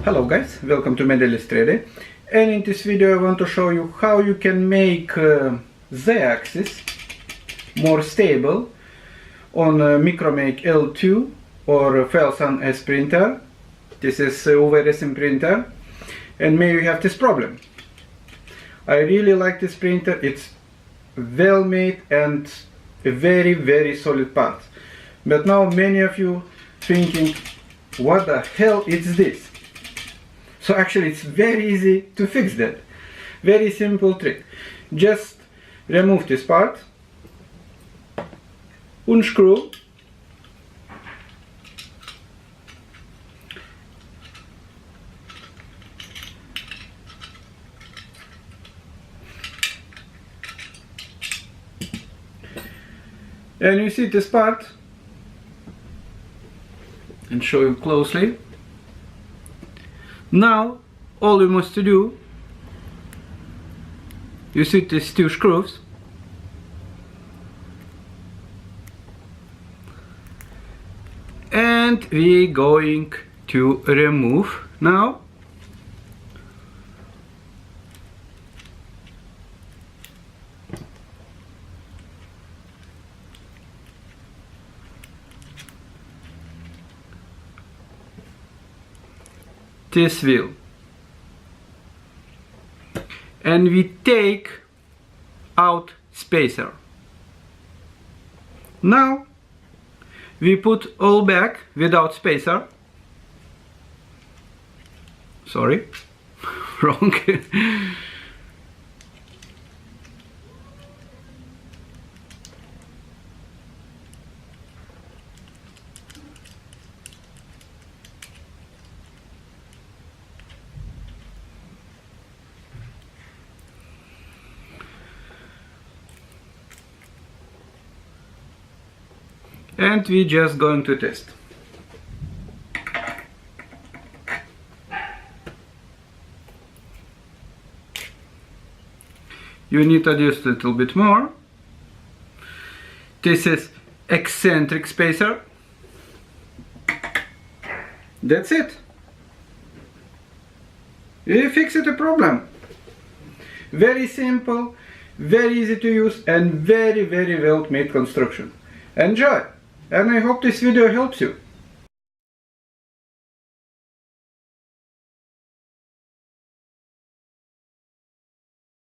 Hello guys, welcome to Medelis 3D, and in this video I want to show you how you can make Z-axis more stable on a Micromake L2 or FLSUN S printer. This is a UV resin printer, and maybe you have this problem. I really like this printer. It's well made and a very solid part. But now many of you thinking, what the hell is this? So actually it's very easy to fix that. Very simple trick. Just remove this part, unscrew, and you see this part, and show you closely. Now all you must do, you see these two screws, and we're going to remove now. This wheel, and we take out spacer. Now we put all back without spacer. Sorry, wrong. And we're just going to test. You need to adjust a little bit more. This is eccentric spacer. That's it. You fixed the problem. Very simple, very easy to use, and very well made construction. Enjoy! And I hope this video helps you.